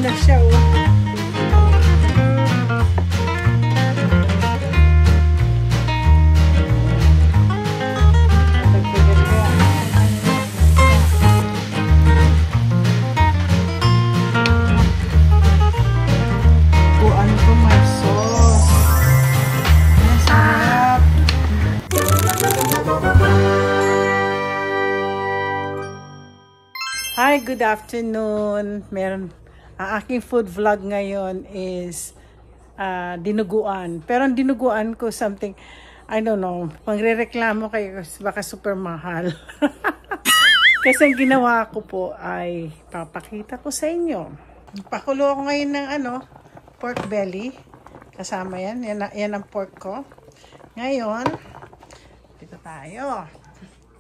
na siya, oh. Hi, good afternoon. Ang aking food vlog ngayon is dinuguan. Pero ang dinuguan ko something, I don't know, pangrereklamo kayo baka super mahal. Kasi ang ginawa ko po ay papakita ko sa inyo. Pakulo ako ngayon ng pork belly. Kasama yan. Yan ang pork ko. Ngayon, dito tayo.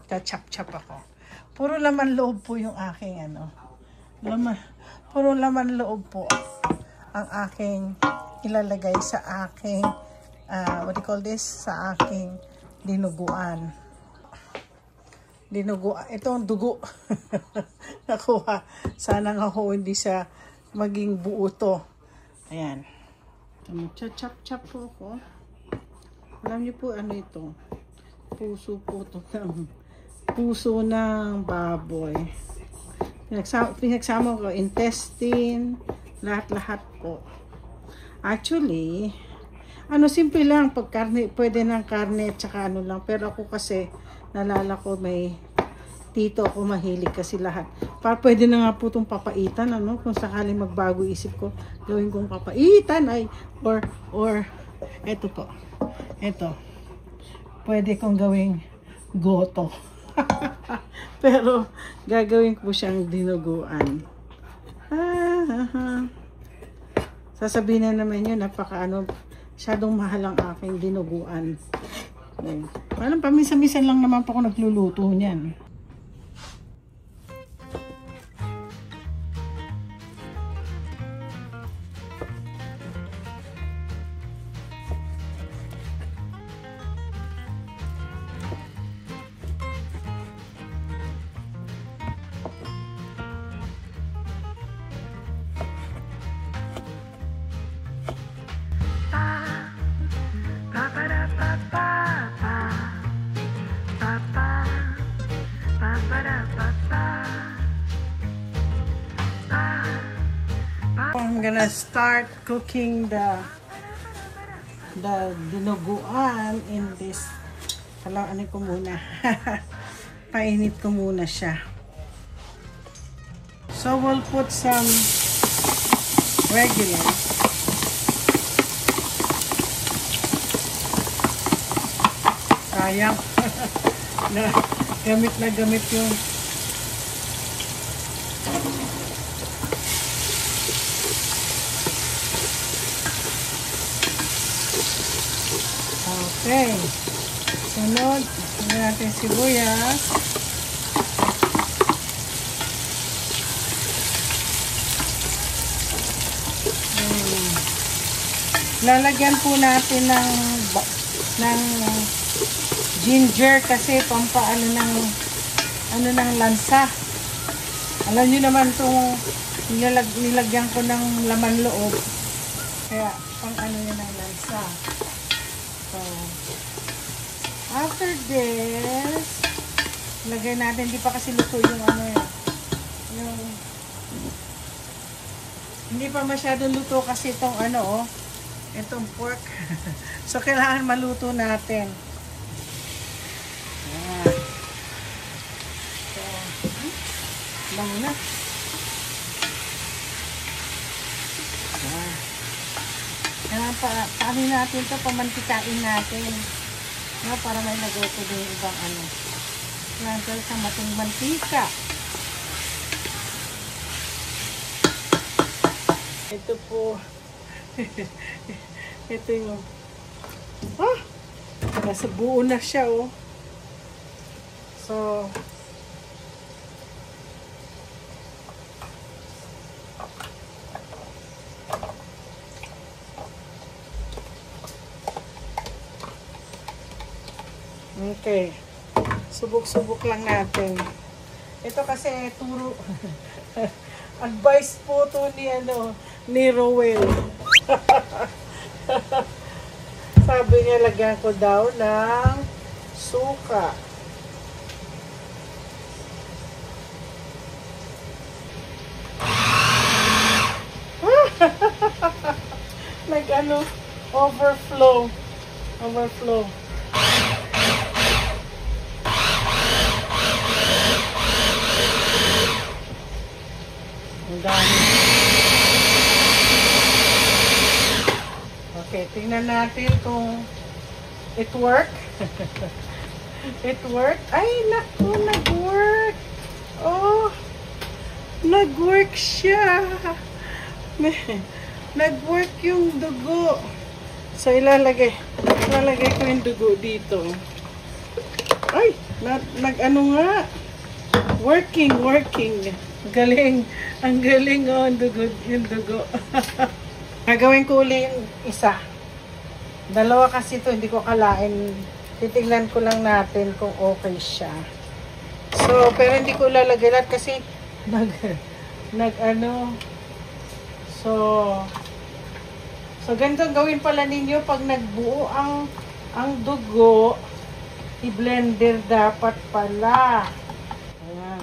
Chop-chop ako. Puro laman loob po yung aking puro laman loob po ang aking ilalagay sa aking what do you call this? Sa aking dinuguan. Ito ang dugo. Nakuha. Sana nga ho hindi siya maging buo to. Ayan. Chop-chop po ako. Alam niyo po ano ito? Puso po ito puso ng baboy. Pinagsama ko intestine, lahat-lahat po. Actually, simple lang pag karne, pwede ng karne at saka lang. Pero ako kasi nalala ko may tito ako mahilig kasi lahat. Pwede na nga po itong papaitan kung sakaling magbago isip ko, gawin kong papaitan or eto po. Eto. Pwede kong gawing goto. Pero gagawin ko siyang dinuguan. Sasabihin na naman yun, masyadong mahal ang aking dinuguan. Parang paminsan-minsan lang naman po ako nagluluto niyan. I'm gonna start cooking the dinuguan in this. Ano ko muna. Painit ko muna siya. So we'll put some regular. Sayang. Gamit na gamit yung okay. Sunod, lagyan natin sibuyas. Lalagyan po natin ng ginger kasi pampaano ng lansa. Alam niyo naman itong nilagyan ko ng laman loob. Kaya pang yan ng lansa. So, after this, lagay natin, hindi pa kasi luto yung hindi pa masyadong luto kasi itong itong pork. So, kailangan maluto natin. Ayan. So, bango na. Ayan. Kailangan paano natin ito, pamantikain natin. Para may nagoto din yung ibang Kailangan sa mating mantika. Ito po. Ito yung nasa buo na siya, oh. So, okay. Subok-subok lang natin. Ito kasi turo Advice po to ni Rowell. Sabi niya, lagyan ko daw ng suka. Overflow. Overflow. Ang dami. Okay, tingnan natin kung it work. It work. Ay, naku, nag-work. Oh, nag-work siya. Nag-work yung dugo. So, ilalagay ko yung dugo dito. Ay, nag-ano nga. Working. Galing. Ang galing, oh, yung dugo. Gagawin ko uli yung isa. Dalawa kasi ito, hindi ko kalain. Titignan ko lang natin kung okay siya. So, pero hindi ko lalagay lahat kasi So, ganito gawin pala ninyo pag nagbuo ang dugo, i-blender dapat pala. Ayan.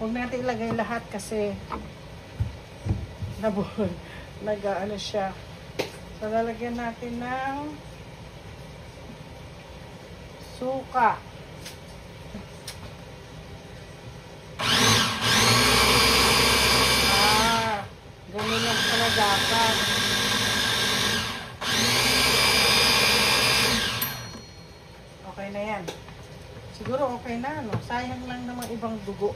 Huwag natin ilagay lahat kasi nag-ano siya. So, lalagyan natin ng suka. Ganun lang pala dapat. Okay na yan. Siguro okay na, no? Sayang lang naman ibang dugo.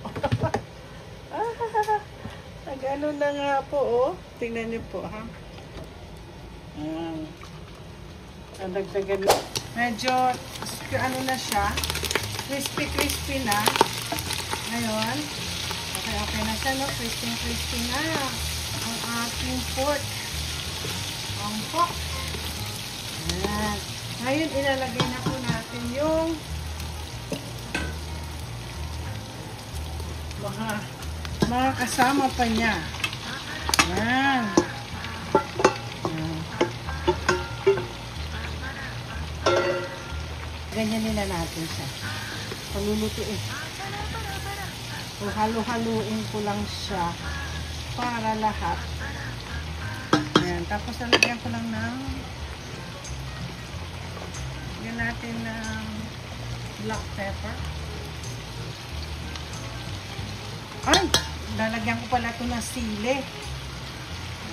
Nag-ano na nga po, oh. Tingnan niyo po, ha? Dagdagan na. Medyo, ano na siya. Crispy na. Ngayon, okay na siya, no? Crispy na. Ang ating pork. Ang pork. Ayan. Ngayon, ilalagay na po natin yung mga kasama pa niya. Ayan. Ganyan nila natin siya. Palulutuin. So, halo-haluin ko lang siya para lahat. Ayan. Tapos, lalagyan ko lang ng natin ng black pepper. Ay! Lalagyan ko pala ito ng sili.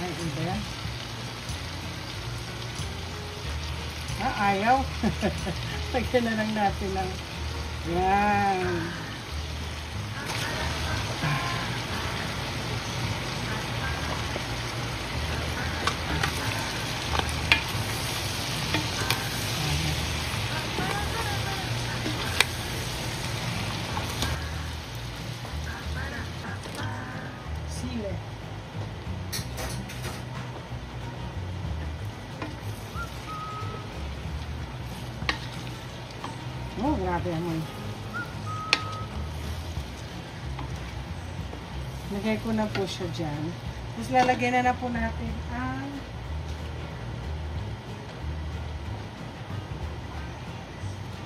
Ay, iba yan. Ayaw. Lagyan na lang natin ng yan. Oh, grabe naman. Lagay ko na po siya dyan. Tapos lalagyan na po natin ang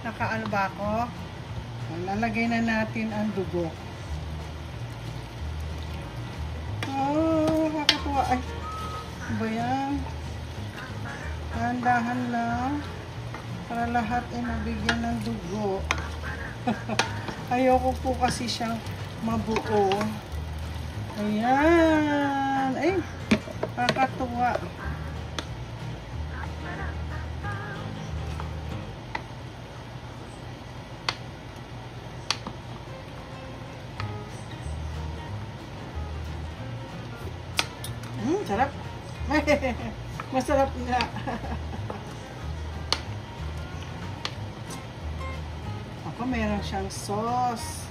nakaano ba ako? Lalagay na natin ang dugo. Oh, kakatuwa. Ay, ba yan? Dahan-dahan lang. Para lahat ay nabigyan ng dugo. Ayoko po kasi siyang mabuo. Ayan. Ay, kakatuwa. Sarap. Masarap nga. Ako, meron siyang sauce.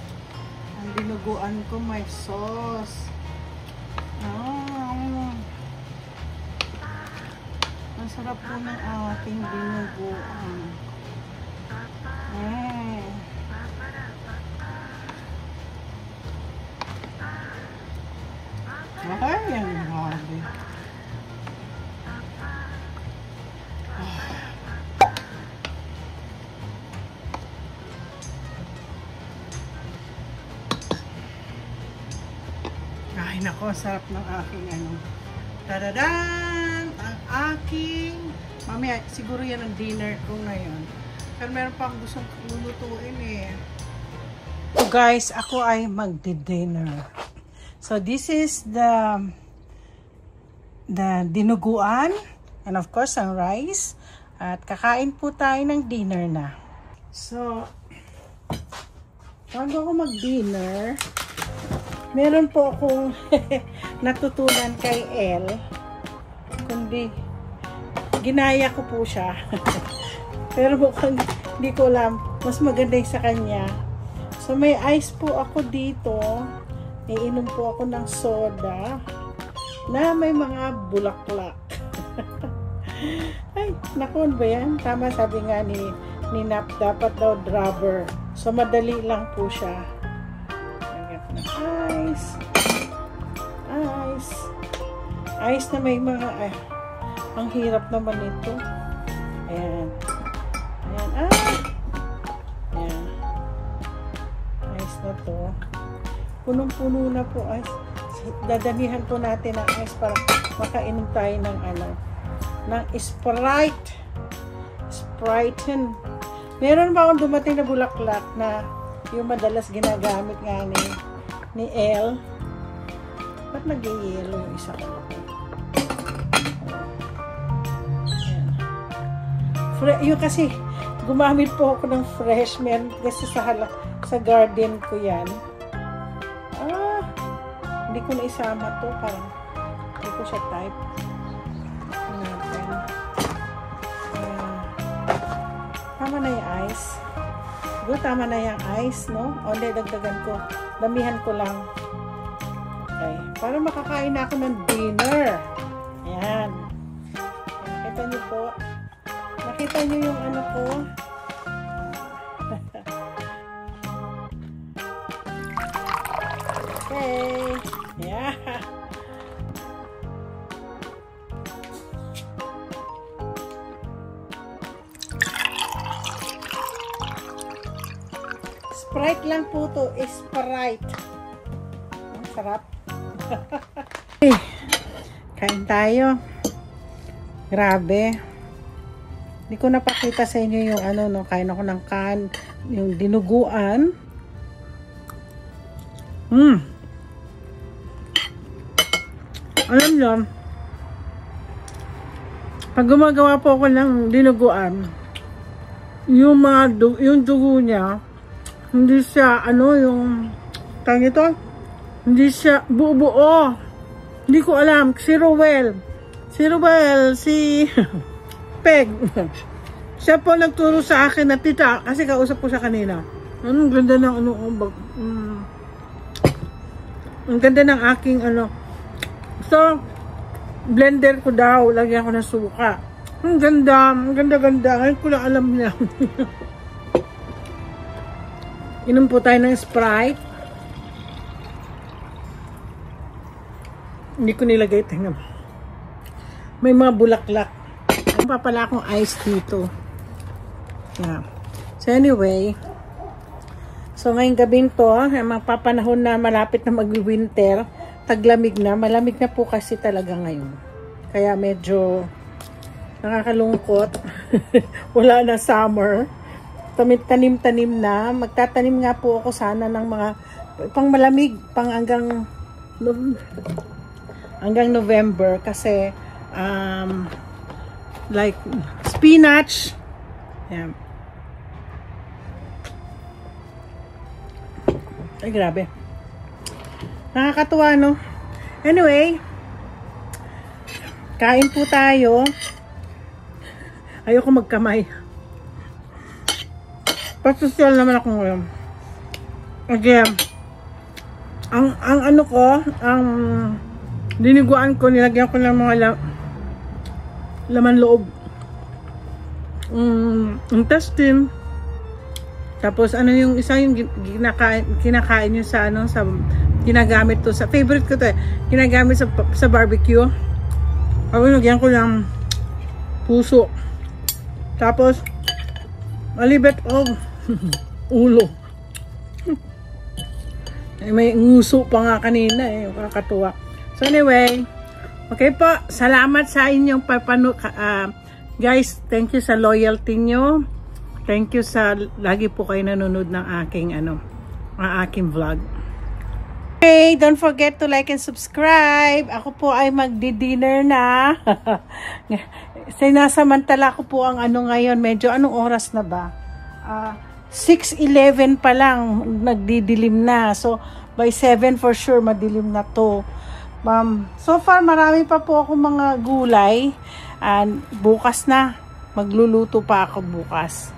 Ang dinuguan ko may sauce. Ang sarap po ng ating dinuguan. Ay, ang grabe. Ay, nako, sarap ng aking ano. Tadadan! Ang aking... Mamaya, siguro yan ang dinner ko ngayon. Pero meron pa akong gustong lulutuin eh. So guys, ako ay magdi-dinner. So this is the dinuguan and of course ang rice. At kakain po tayo ng dinner na. So, bago ako mag-dinner, meron po akong natutunan kay Elle. Kundi, ginaya ko po siya. Pero mukhang hindi ko alam. Mas maganda sa kanya. So, may ice po ako dito. Iinom po ako ng soda na may mga bulaklak. Ay, naku, ano ba yan? Tama, sabi nga ni Nap, dapat daw rubber. So, madali lang po siya. Ice. Ice. Ice na may mga... Ay, ang hirap naman ito. Ayan. Ayan. Ayan. Ice na to. Punong-puno na po ice. Dadamihan po natin ang ice para makainom tayo ng ano, ng Sprite. Sprite. Meron ba akong dumating na bulaklak na yung madalas ginagamit nga ni Elle? Ba't nag-yellow yung isa ko? Yung kasi gumamit po ako ng fresh. Meron kasi sa garden ko yan. Hindi ko na isama to. Parang hindi ko siya type. Tama na yung ice. Siguro tama na yung ice, no? O hindi, dagdagan ko. Damihan ko lang. Okay. Para makakain na ako ng dinner. Ayan. Nakita niyo po. Nakita niyo yung ano ko. Okay. Yeah. Sprite lang po to. Sprite. Ang sarap. Okay. Kain tayo. Grabe. Hindi ko napakita sa inyo yung ano, no, kain ako ng yung dinuguan. Alam nyo, pag gumagawa po ako ng dinuguan, yung dugo niya, hindi siya, ano, yung, tawag ito, hindi siya buo-buo. Hindi ko alam, si Rowell, si Peg, siya po nagturo sa akin na tita, kasi kausap ko siya kanina. Ang ganda ng ano, ang ganda ng aking ano. So, blender ko daw, lagyan ko ng suka. Ang ganda, ngayon ko lang alam niya. Inom po tayo ng Sprite. Hindi ko nilagay, tingnan. May mga bulaklak. May pa pala akong ice dito. Yeah. So anyway, so ngayong gabing to, magpapanahon na malapit na mag-winter, taglamig na, malamig na po kasi talaga ngayon. Kaya medyo nakakalungkot. Wala na summer. Tanim-tanim na. Magtatanim nga po ako sana ng mga pang malamig, pang hanggang November kasi like spinach. Yan. Ay, grabe. Nakakatuwa, no? Anyway, kain po tayo. Ayoko magkamay. Pasosyal naman ako ngayon. Again, ang ano ko, ang diniguan ko, nilagyan ko ng mga laman loob. Intestine. Tapos ano yung isa yung kinakain nyo sa ano sa ginagamit to sa, favorite ko to eh, ginagamit sa barbecue. Lagyan ko ng puso. Tapos, a little bit of ulo. May nguso pa nga kanina eh, kakatuwa. So anyway, okay po, salamat sa inyong guys, thank you sa loyalty nyo. Thank you sa lagi po kayo nanonood ng aking vlog. Okay, don't forget to like and subscribe. Ako po ay magdi-dinner na. Sinasamantala ko po ang ngayon. Medyo anong oras na ba? 6:11 pa lang. Nagdidilim na. So, by 7 for sure, madilim na to. So far, marami pa po ako mga gulay. And bukas na. Magluluto pa ako bukas.